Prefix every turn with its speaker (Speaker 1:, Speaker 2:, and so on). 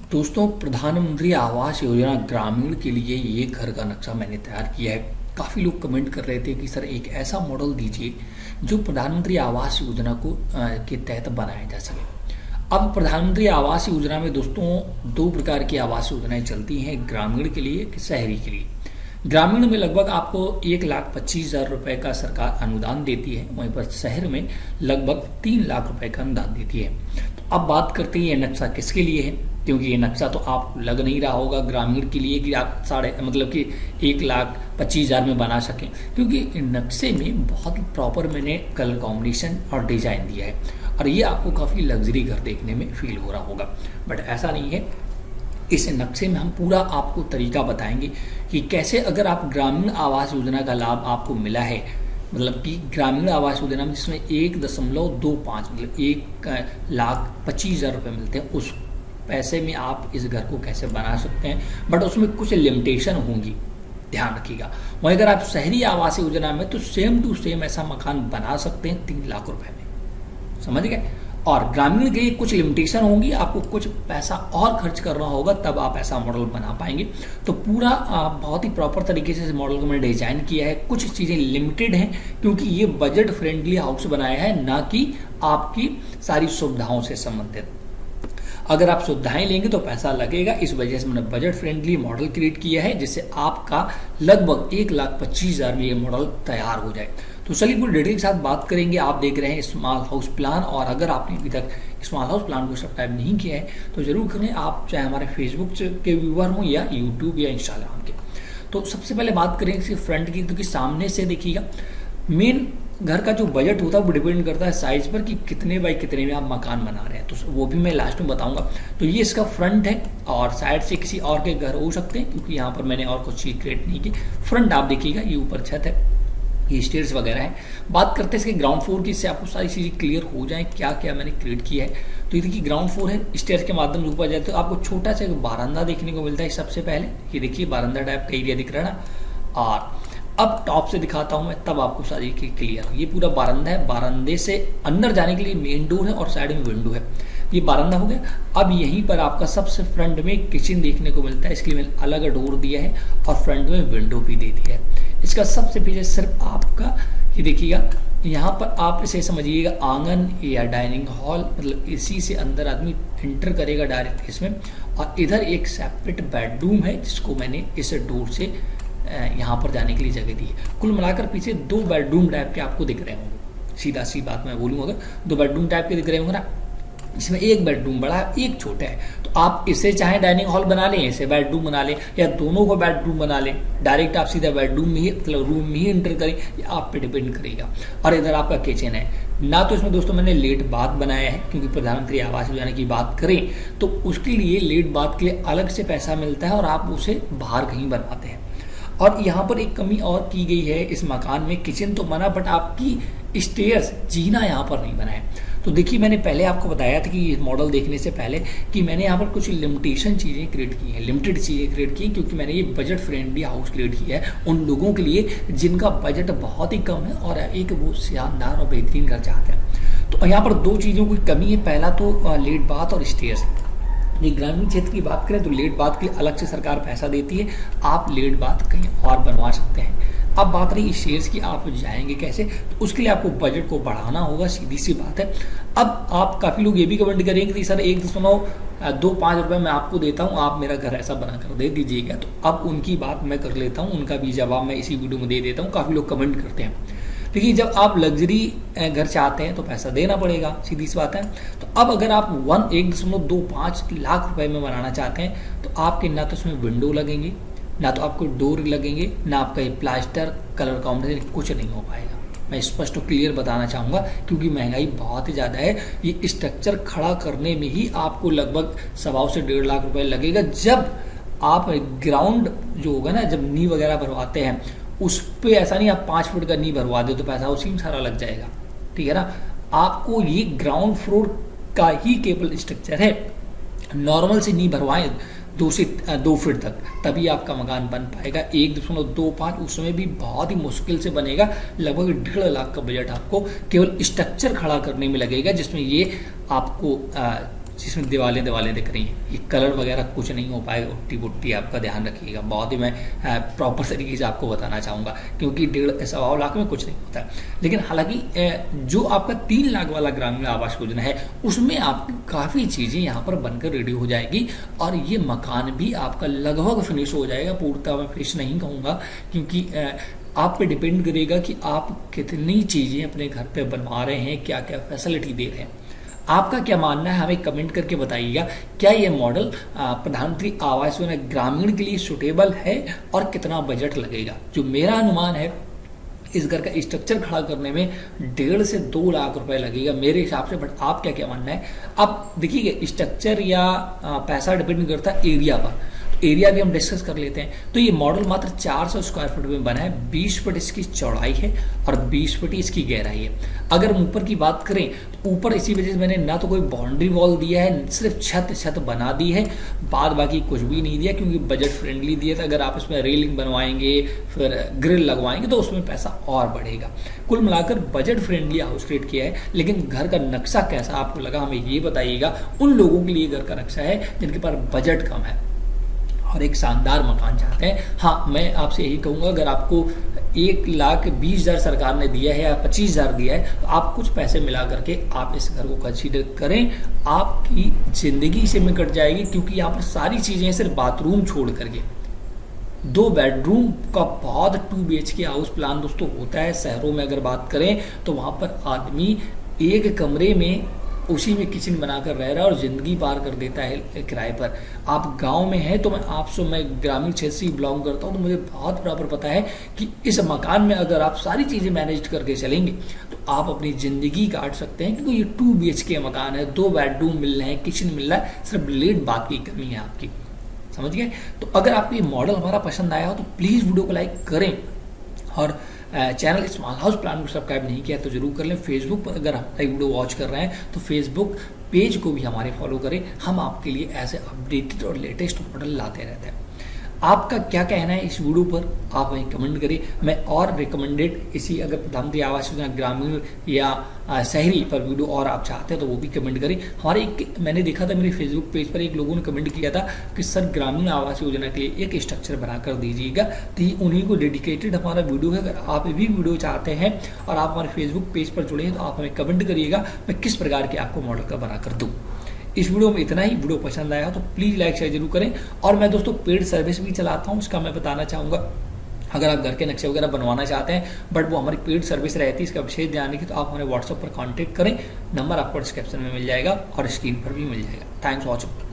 Speaker 1: दोस्तों, प्रधानमंत्री आवास योजना ग्रामीण के लिए ये घर का नक्शा मैंने तैयार किया है। काफ़ी लोग कमेंट कर रहे थे कि सर एक ऐसा मॉडल दीजिए जो प्रधानमंत्री आवास योजना को के तहत बनाया जा सके। अब प्रधानमंत्री आवास योजना में दोस्तों दो प्रकार की आवास योजनाएं चलती हैं, ग्रामीण के लिए कि शहरी के लिए। ग्रामीण में लगभग आपको 1,25,000 रुपये का सरकार अनुदान देती है, वहीं पर शहर में लगभग 3 लाख रुपए का अनुदान देती है। तो अब बात करते हैं ये नक्शा किसके लिए है, क्योंकि ये नक्शा तो आपको लग नहीं रहा होगा ग्रामीण के लिए कि आप 1,25,000 में बना सकें, क्योंकि नक्शे में बहुत प्रॉपर मैंने कलर कॉम्बिनेशन और डिजाइन दिया है और ये आपको काफ़ी लग्जरी घर देखने में फील हो रहा होगा। बट ऐसा नहीं है, इस नक्शे में हम पूरा आपको तरीका बताएंगे कि कैसे अगर आप ग्रामीण आवास योजना का लाभ आपको मिला है, मतलब कि ग्रामीण आवास योजना में जिसमें 1.25 मतलब 1,25,000 रुपये मिलते हैं, उस पैसे में आप इस घर को कैसे बना सकते हैं। बट उसमें कुछ लिमिटेशन होंगी, ध्यान रखिएगा। वहीं अगर आप शहरी आवास योजना में तो सेम टू सेम ऐसा मकान बना सकते हैं 3 लाख रुपए में, समझ गए। और ग्रामीण के लिए कुछ लिमिटेशन होंगी, आपको कुछ पैसा और खर्च करना होगा, तब आप ऐसा मॉडल बना पाएंगे। तो पूरा बहुत ही प्रॉपर तरीके से इस मॉडल को मैंने डिजाइन किया है। कुछ चीज़ें लिमिटेड हैं क्योंकि ये बजट फ्रेंडली हाउस बनाया है, ना कि आपकी सारी सुविधाओं से संबंधित। अगर आप सुविधाएं लेंगे तो पैसा लगेगा, इस वजह से मैंने बजट फ्रेंडली मॉडल क्रिएट किया है जिससे आपका लगभग 1,25,000 में ये मॉडल तैयार हो जाए। तो चलिए पूरी डिटेल के साथ बात करेंगे। आप देख रहे हैं स्मॉल हाउस प्लान, और अगर आपने अभी तक स्मॉल हाउस प्लान को सब्सक्राइब नहीं किया है तो जरूर करें, आप चाहे हमारे फेसबुक के व्यूअर हों या यूट्यूब या इंस्टाग्राम के। तो सबसे पहले बात करें इसके फ्रंट की, क्योंकि सामने से देखिएगा मेन घर का जो बजट होता है वो डिपेंड करता है साइज पर कि कितने बाई कितने में आप मकान बना रहे हैं, तो वो भी मैं लास्ट में बताऊंगा। तो ये इसका फ्रंट है और साइड से किसी और के घर हो सकते हैं, क्योंकि यहाँ पर मैंने और कुछ चीज़ क्रिएट नहीं की। फ्रंट आप देखिएगा, ये ऊपर छत है, ये स्टेयर्स वगैरह है। बात करते हैं इसके ग्राउंड फ्लोर की, इससे आपको सारी चीज़ें क्लियर हो जाए क्या क्या मैंने क्रिएट किया है। तो ये देखिए ग्राउंड फ्लोर है, स्टेयर्स के माध्यम से ऊपर जाए तो आपको छोटा सा एक बारांदा देखने को मिलता है। सबसे पहले ये देखिए बारांदा टाइप का एरिया दिख रहा है ना, और अब टॉप से दिखाता हूं मैं, तब आपको सारी क्लियर हो। ये पूरा बारांदा है, बारांदे से अंदर जाने के लिए मेन डोर है और साइड में विंडो है। ये बारांदा हो गया। अब यहीं पर आपका सबसे फ्रंट में किचन देखने को मिलता है, इसके लिए मैंने अलग डोर दिया है और फ्रंट में विंडो भी दे दिया है। इसका सबसे पीछे सिर्फ आपका ये देखिएगा, यहाँ पर आप इसे समझिएगा आंगन या डाइनिंग हॉल, मतलब इसी से अंदर आदमी एंटर करेगा डायरेक्ट इसमें। और इधर एक सेपरेट बेडरूम है जिसको मैंने इस डोर से यहाँ पर जाने के लिए जगह दी है। कुल मिलाकर पीछे 2 बेडरूम टाइप के आपको दिख रहे होंगे। सीधा सी बात मैं बोलूँ, अगर 2 बेडरूम टाइप के दिख रहे होंगे ना, इसमें एक बेडरूम बड़ा है, एक छोटा है। तो आप इसे चाहे डाइनिंग हॉल बना लें, इसे बेडरूम बना लें, या दोनों को बेडरूम बना लें। डायरेक्ट आप सीधा बेडरूम में ही, मतलब रूम में ही एंटर करें, ये आप पे डिपेंड करेगा। और इधर आपका किचन है ना। तो इसमें दोस्तों मैंने लेट बाथ बनाया है, क्योंकि प्रधानमंत्री आवास योजना की बात करें तो उसके लिए लेट बाथ के लिए अलग से पैसा मिलता है और आप उसे बाहर कहीं बनवाते हैं। और यहाँ पर एक कमी और की गई है इस मकान में, किचन तो बना बट आपकी स्टेयर्स, जीना यहाँ पर नहीं बना है। तो देखिए मैंने पहले आपको बताया था कि ये मॉडल देखने से पहले कि मैंने यहाँ पर कुछ लिमिटेशन चीज़ें क्रिएट की हैं, लिमिटेड चीज़ें क्रिएट की, क्योंकि मैंने ये बजट फ्रेंडली हाउस क्रिएट किया है उन लोगों के लिए जिनका बजट बहुत ही कम है और एक वो शानदार और बेहतरीन घर चाहते हैं। तो यहाँ पर 2 चीज़ों की कमी है। पहला तो लेट बाथ और स्टेयर्स। ये ग्रामीण क्षेत्र की बात करें तो लेट बाथ के लिए अलग से सरकार पैसा देती है, आप लेट बाथ कहीं और बनवा सकते हैं। अब बात रही शेयर्स की, आप जाएंगे कैसे, तो उसके लिए आपको बजट को बढ़ाना होगा, सीधी सी बात है। अब आप काफ़ी लोग ये भी कमेंट करेंगे कि सर 1.25 रुपये मैं आपको देता हूँ, आप मेरा घर ऐसा बना कर दे दीजिएगा। तो अब उनकी बात मैं कर लेता हूँ, उनका भी जवाब मैं इसी वीडियो में दे देता हूँ। काफ़ी लोग कमेंट करते हैं, देखिए जब आप लग्जरी घर चाहते हैं तो पैसा देना पड़ेगा, सीधी सी बात है। तो अब अगर आप 1.25 लाख रुपए में बनाना चाहते हैं तो आपके ना तो उसमें विंडो लगेंगे, ना तो आपको डोर लगेंगे, ना आपका ये प्लास्टर कलर कॉम्बिनेशन, कुछ नहीं हो पाएगा। मैं स्पष्ट और क्लियर बताना चाहूँगा, क्योंकि महंगाई बहुत ही ज़्यादा है। ये स्ट्रक्चर खड़ा करने में ही आपको लगभग 1.25 से 1.5 लाख रुपए लगेगा। जब आप ग्राउंड जो होगा ना, जब नींव वगैरह भरवाते हैं उस पे ऐसा नहीं आप 5 फुट का नींव भरवा दे तो पैसा उसी में सारा लग जाएगा, ठीक है ना। आपको ये ग्राउंड फ्लोर का ही केबल स्ट्रक्चर है, नॉर्मल से नींव भरवाएं 2 से 2 फीट तक, तभी आपका मकान बन पाएगा। 1.25 उसमें भी बहुत ही मुश्किल से बनेगा। लगभग 1.5 लाख का बजट आपको केवल स्ट्रक्चर खड़ा करने में लगेगा, जिसमें ये आपको जिसमें दीवारें दीवारें दिख रही हैं, ये कलर वगैरह कुछ नहीं हो पाएगा, उट्टी पुट्टी आपका ध्यान रखिएगा। बहुत ही मैं प्रॉपर तरीके से आपको बताना चाहूँगा, क्योंकि 1.5 लाख में कुछ नहीं होता है। लेकिन हालांकि जो आपका 3 लाख वाला ग्रामीण आवास योजना है उसमें आपकी काफ़ी चीज़ें यहाँ पर बनकर रेडी हो जाएगी, और ये मकान भी आपका लगभग फिनिश हो जाएगा। पूर्णतः मैं फिनिश नहीं कहूँगा, क्योंकि आप पे डिपेंड करेगा कि आप कितनी चीज़ें अपने घर पे बनवा रहे हैं, क्या क्या फैसिलिटी दे रहे हैं। आपका क्या मानना है, हमें कमेंट करके बताइएगा। क्या ये मॉडल प्रधानमंत्री आवास योजना ग्रामीण के लिए सुटेबल है और कितना बजट लगेगा? जो मेरा अनुमान है, इस घर का स्ट्रक्चर खड़ा करने में 1.5 से 2 लाख रुपए लगेगा मेरे हिसाब से। बट आप क्या क्या मानना है? अब देखिए, स्ट्रक्चर या पैसा डिपेंड करता है एरिया पर, एरिया भी हम डिस्कस कर लेते हैं। तो ये मॉडल मात्र 400 स्क्वायर फुट में बना है, 20 फुट इसकी चौड़ाई है और 20 फुट इसकी गहराई है। अगर हम ऊपर की बात करें तो ऊपर इसी वजह से मैंने ना तो कोई बाउंड्री वॉल दिया है, सिर्फ छत बना दी है, बाद बाकी कुछ भी नहीं दिया, क्योंकि बजट फ्रेंडली दिया था। अगर आप इसमें रेलिंग बनवाएंगे, फिर ग्रिल लगवाएंगे तो उसमें पैसा और बढ़ेगा। कुल मिलाकर बजट फ्रेंडली हाउस क्रिएट किया है। लेकिन घर का नक्शा कैसा आपको लगा, हमें ये बताइएगा। उन लोगों के लिए घर का नक्शा है जिनके पास बजट कम है और एक शानदार मकान चाहते हैं। हाँ, मैं आपसे यही कहूँगा, अगर आपको 1,20,000 सरकार ने दिया है या 25,000 दिया है, तो आप कुछ पैसे मिला करके आप इस घर को कंसीडर करें। आपकी ज़िंदगी से में कट जाएगी, क्योंकि यहाँ पर सारी चीज़ें सिर्फ बाथरूम छोड़ करके 2 बेडरूम का बहुत 2 BHK हाउस प्लान दोस्तों होता है। शहरों में अगर बात करें तो वहाँ पर आदमी एक कमरे में उसी में किचन बनाकर रह रहा है और ज़िंदगी पार कर देता है किराए पर। आप गांव में हैं तो मैं ग्रामीण क्षेत्र से बिलोंग करता हूं, तो मुझे बहुत प्रॉपर पता है कि इस मकान में अगर आप सारी चीज़ें मैनेज करके चलेंगे तो आप अपनी ज़िंदगी काट सकते हैं, क्योंकि ये 2 BHK मकान है, 2 बेडरूम मिल रहे हैं, किचन मिल रहा है, सिर्फ लेट बात की कमी है आपकी। समझ गए? तो अगर आपको ये मॉडल हमारा पसंद आया हो तो प्लीज़ वीडियो को लाइक करें, और चैनल स्मॉल हाउस प्लान को सब्सक्राइब नहीं किया तो जरूर कर लें। फेसबुक पर अगर हमारी वीडियो वॉच कर रहे हैं तो फेसबुक पेज को भी हमारे फॉलो करें। हम आपके लिए ऐसे अपडेटेड और लेटेस्ट मॉडल लाते रहते हैं। आपका क्या कहना है इस वीडियो पर, आप हमें कमेंट करिए। मैं और रिकमेंडेड इसी अगर प्रधानमंत्री आवास योजना ग्रामीण या शहरी पर वीडियो और आप चाहते हैं तो वो भी कमेंट करें। मैंने देखा था मेरे फेसबुक पेज पर एक लोगों ने कमेंट किया था कि सर ग्रामीण आवास योजना के लिए एक स्ट्रक्चर बनाकर दीजिएगा। तो ये उन्हीं को डेडिकेटेड हमारा वीडियो है। अगर आप भी वीडियो चाहते हैं और आप हमारे फेसबुक पेज पर जुड़े हैं तो आप हमें कमेंट करिएगा, मैं किस प्रकार के आपको मॉडल का बनाकर दूँ। इस वीडियो में इतना ही। वीडियो पसंद आया तो प्लीज़ लाइक शेयर जरूर करें। और मैं दोस्तों पेड सर्विस भी चलाता हूँ, उसका मैं बताना चाहूँगा। अगर आप घर के नक्शे वगैरह बनवाना चाहते हैं बट वो हमारी पेड सर्विस रहती है, इसका विशेष ध्यान रखिए, तो आप हमारे व्हाट्सएप पर कांटेक्ट करें। नंबर आपको डिस्क्रिप्शन में मिल जाएगा और स्क्रीन पर भी मिल जाएगा। Thanks for watching.